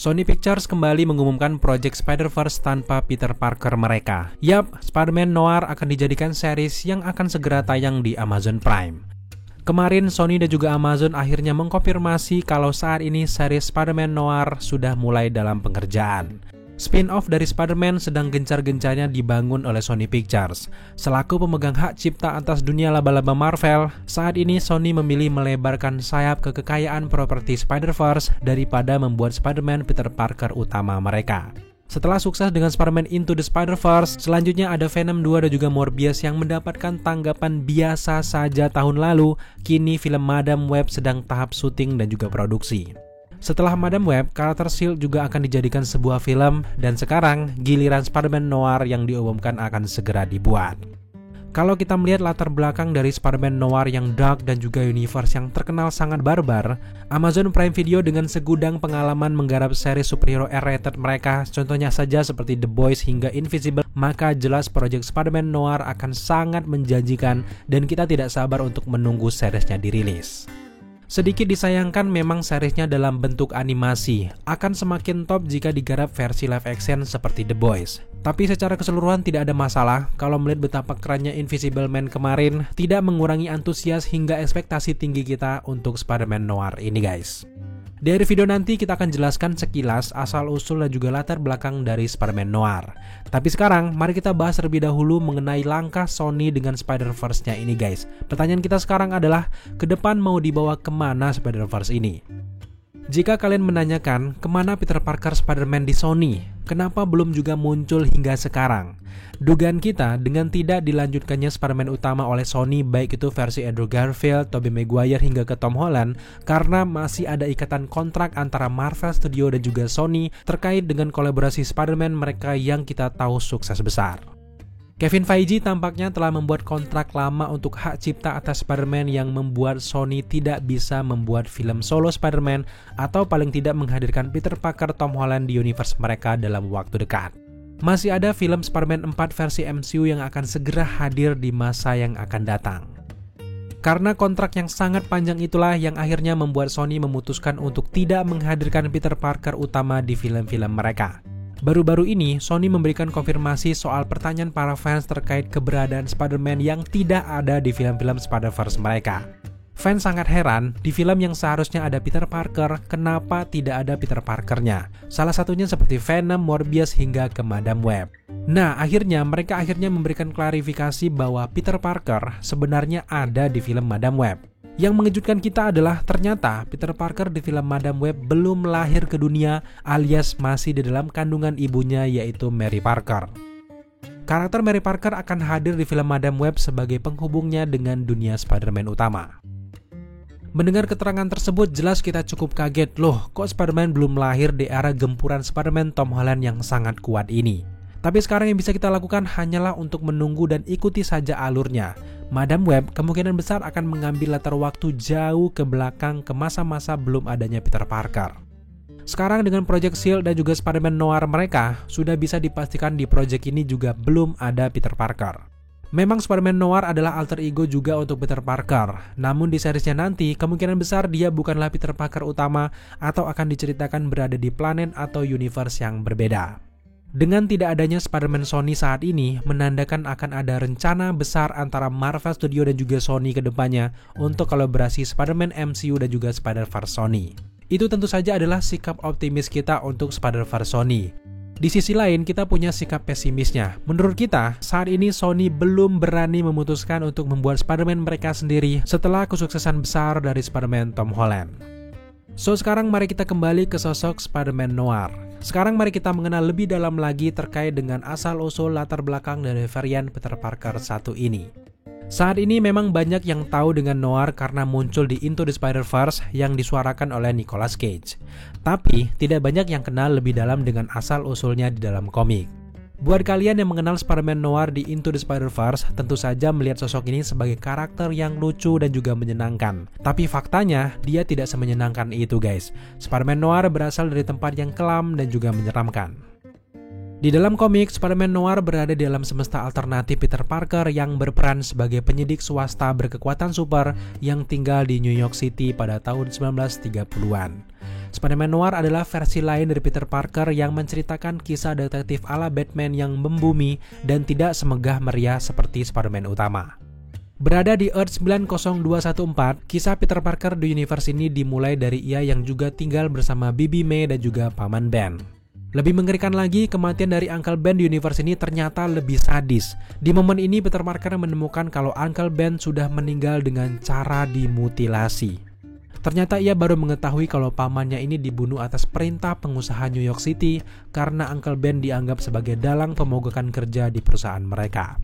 Sony Pictures kembali mengumumkan proyek Spider-Verse tanpa Peter Parker mereka. Yap, Spider-Man Noir akan dijadikan series yang akan segera tayang di Amazon Prime. Kemarin Sony dan juga Amazon akhirnya mengkonfirmasi kalau saat ini series Spider-Man Noir sudah mulai dalam pengerjaan. Spin-off dari Spider-Man sedang gencar-gencarnya dibangun oleh Sony Pictures. Selaku pemegang hak cipta atas dunia laba-laba Marvel, saat ini Sony memilih melebarkan sayap ke kekayaan properti Spider-Verse daripada membuat Spider-Man Peter Parker utama mereka. Setelah sukses dengan Spider-Man Into the Spider-Verse, selanjutnya ada Venom 2 dan juga Morbius yang mendapatkan tanggapan biasa saja tahun lalu. Kini film Madam Web sedang tahap syuting dan juga produksi. Setelah Madam Web, karakter S.H.I.E.L.D. juga akan dijadikan sebuah film, dan sekarang giliran Spider-Man Noir yang diumumkan akan segera dibuat. Kalau kita melihat latar belakang dari Spider-Man Noir yang dark dan juga universe yang terkenal sangat barbar, Amazon Prime Video dengan segudang pengalaman menggarap seri superhero R-rated mereka, contohnya saja seperti The Boys hingga Invisible, maka jelas proyek Spider-Man Noir akan sangat menjanjikan dan kita tidak sabar untuk menunggu seriesnya dirilis. Sedikit disayangkan memang seriesnya dalam bentuk animasi, akan semakin top jika digarap versi live action seperti The Boys. Tapi secara keseluruhan tidak ada masalah kalau melihat betapa kerennya Invisible Man kemarin, tidak mengurangi antusias hingga ekspektasi tinggi kita untuk Spider-Man Noir ini guys. Dari video nanti kita akan jelaskan sekilas asal-usul dan juga latar belakang dari Spider-Man Noir. Tapi sekarang mari kita bahas terlebih dahulu mengenai langkah Sony dengan Spider-Verse-nya ini guys. Pertanyaan kita sekarang adalah, ke depan mau dibawa kemana Spider-Verse ini? Jika kalian menanyakan kemana Peter Parker Spider-Man di Sony, kenapa belum juga muncul hingga sekarang? Dugaan kita dengan tidak dilanjutkannya Spider-Man utama oleh Sony, baik itu versi Andrew Garfield, Tobey Maguire hingga ke Tom Holland, karena masih ada ikatan kontrak antara Marvel Studio dan juga Sony terkait dengan kolaborasi Spider-Man mereka yang kita tahu sukses besar. Kevin Feige tampaknya telah membuat kontrak lama untuk hak cipta atas Spider-Man yang membuat Sony tidak bisa membuat film solo Spider-Man atau paling tidak menghadirkan Peter Parker Tom Holland di universe mereka dalam waktu dekat. Masih ada film Spider-Man 4 versi MCU yang akan segera hadir di masa yang akan datang. Karena kontrak yang sangat panjang itulah yang akhirnya membuat Sony memutuskan untuk tidak menghadirkan Peter Parker utama di film-film mereka. Baru-baru ini, Sony memberikan konfirmasi soal pertanyaan para fans terkait keberadaan Spider-Man yang tidak ada di film-film Spider-Verse mereka. Fans sangat heran, di film yang seharusnya ada Peter Parker, kenapa tidak ada Peter Parker-nya? Salah satunya seperti Venom, Morbius, hingga ke Madam Web. Nah, mereka memberikan klarifikasi bahwa Peter Parker sebenarnya ada di film Madam Web. Yang mengejutkan kita adalah ternyata Peter Parker di film Madam Web belum lahir ke dunia alias masih di dalam kandungan ibunya yaitu Mary Parker. Karakter Mary Parker akan hadir di film Madam Web sebagai penghubungnya dengan dunia Spider-Man utama. Mendengar keterangan tersebut jelas kita cukup kaget, loh kok Spider-Man belum lahir di era gempuran Spider-Man Tom Holland yang sangat kuat ini. Tapi sekarang yang bisa kita lakukan hanyalah untuk menunggu dan ikuti saja alurnya. Madam Web kemungkinan besar akan mengambil latar waktu jauh ke belakang ke masa-masa belum adanya Peter Parker. Sekarang dengan proyek S.H.I.E.L.D. dan juga Spider-Man Noir mereka, sudah bisa dipastikan di proyek ini juga belum ada Peter Parker. Memang Spider-Man Noir adalah alter ego juga untuk Peter Parker, namun di seriesnya nanti kemungkinan besar dia bukanlah Peter Parker utama atau akan diceritakan berada di planet atau universe yang berbeda. Dengan tidak adanya Spider-Man Sony saat ini, menandakan akan ada rencana besar antara Marvel Studio dan juga Sony ke depannya untuk kolaborasi Spider-Man MCU dan juga Spider-Verse Sony. Itu tentu saja adalah sikap optimis kita untuk Spider-Verse Sony. Di sisi lain, kita punya sikap pesimisnya. Menurut kita, saat ini Sony belum berani memutuskan untuk membuat Spider-Man mereka sendiri setelah kesuksesan besar dari Spider-Man Tom Holland. So, sekarang mari kita kembali ke sosok Spider-Man Noir. Sekarang mari kita mengenal lebih dalam lagi terkait dengan asal-usul latar belakang dari varian Peter Parker 1 ini. Saat ini memang banyak yang tahu dengan Noir karena muncul di Into the Spider-Verse yang disuarakan oleh Nicolas Cage. Tapi, tidak banyak yang kenal lebih dalam dengan asal-usulnya di dalam komik. Buat kalian yang mengenal Spider-Man Noir di Into the Spider-Verse, tentu saja melihat sosok ini sebagai karakter yang lucu dan juga menyenangkan. Tapi faktanya, dia tidak semenyenangkan itu guys. Spider-Man Noir berasal dari tempat yang kelam dan juga menyeramkan. Di dalam komik, Spider-Man Noir berada di dalam semesta alternatif Peter Parker yang berperan sebagai penyidik swasta berkekuatan super yang tinggal di New York City pada tahun 1930-an. Spider-Man Noir adalah versi lain dari Peter Parker yang menceritakan kisah detektif ala Batman yang membumi dan tidak semegah meriah seperti Spider-Man utama. Berada di Earth 90214, kisah Peter Parker di universe ini dimulai dari ia yang juga tinggal bersama Bibi May dan juga Paman Ben. Lebih mengerikan lagi, kematian dari Uncle Ben di universe ini ternyata lebih sadis. Di momen ini Peter Parker menemukan kalau Uncle Ben sudah meninggal dengan cara dimutilasi. Ternyata ia baru mengetahui kalau pamannya ini dibunuh atas perintah pengusaha New York City karena Uncle Ben dianggap sebagai dalang pemogokan kerja di perusahaan mereka.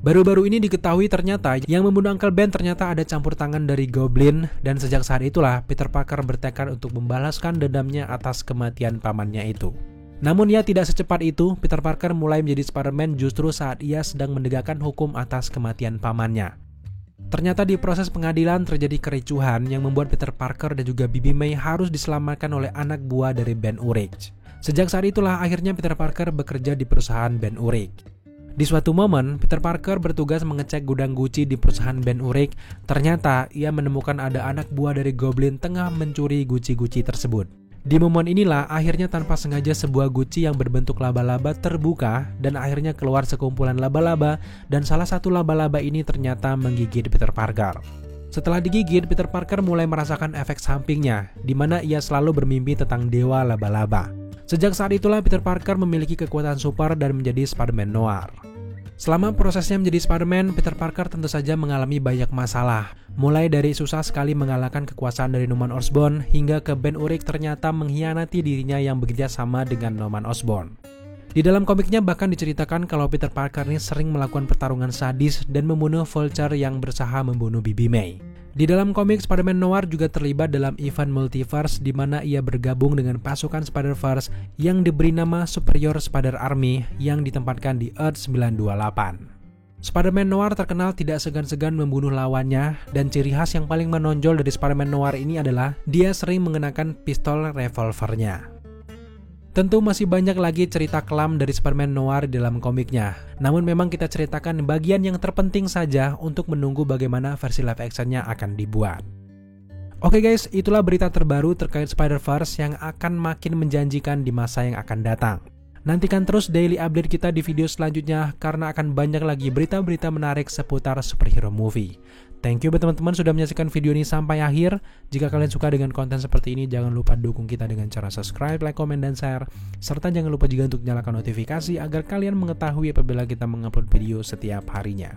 Baru-baru ini diketahui ternyata yang membunuh Uncle Ben ternyata ada campur tangan dari Goblin, dan sejak saat itulah Peter Parker bertekad untuk membalaskan dendamnya atas kematian pamannya itu. Namun ya tidak secepat itu, Peter Parker mulai menjadi Spider-Man justru saat ia sedang menegakkan hukum atas kematian pamannya. Ternyata di proses pengadilan terjadi kericuhan yang membuat Peter Parker dan juga Bibi May harus diselamatkan oleh anak buah dari Ben Urich. Sejak saat itulah akhirnya Peter Parker bekerja di perusahaan Ben Urich. Di suatu momen, Peter Parker bertugas mengecek gudang Gucci di perusahaan Ben Urich. Ternyata ia menemukan ada anak buah dari Goblin tengah mencuri Gucci-Gucci tersebut. Di momen inilah akhirnya tanpa sengaja sebuah Gucci yang berbentuk laba-laba terbuka dan akhirnya keluar sekumpulan laba-laba, dan salah satu laba-laba ini ternyata menggigit Peter Parker. Setelah digigit, Peter Parker mulai merasakan efek sampingnya, di mana ia selalu bermimpi tentang dewa laba-laba. Sejak saat itulah Peter Parker memiliki kekuatan super dan menjadi Spider-Man Noir. Selama prosesnya menjadi Spider-Man, Peter Parker tentu saja mengalami banyak masalah. Mulai dari susah sekali mengalahkan kekuasaan dari Norman Osborn, hingga ke Ben Urich ternyata mengkhianati dirinya yang bekerja sama dengan Norman Osborn. Di dalam komiknya bahkan diceritakan kalau Peter Parker ini sering melakukan pertarungan sadis dan membunuh Vulture yang berusaha membunuh Bibi May. Di dalam komik, Spider-Man Noir juga terlibat dalam event multiverse di mana ia bergabung dengan pasukan Spider-Verse yang diberi nama Superior Spider Army yang ditempatkan di Earth 928. Spider-Man Noir terkenal tidak segan-segan membunuh lawannya, dan ciri khas yang paling menonjol dari Spider-Man Noir ini adalah dia sering mengenakan pistol revolvernya. Tentu masih banyak lagi cerita kelam dari Spider-Man Noir di dalam komiknya. Namun memang kita ceritakan bagian yang terpenting saja untuk menunggu bagaimana versi live actionnya akan dibuat. Oke guys, itulah berita terbaru terkait Spider-Verse yang akan makin menjanjikan di masa yang akan datang. Nantikan terus daily update kita di video selanjutnya karena akan banyak lagi berita-berita menarik seputar superhero movie. Thank you buat teman-teman sudah menyaksikan video ini sampai akhir. Jika kalian suka dengan konten seperti ini, jangan lupa dukung kita dengan cara subscribe, like, komen, dan share. Serta jangan lupa juga untuk nyalakan notifikasi agar kalian mengetahui apabila kita mengupload video setiap harinya.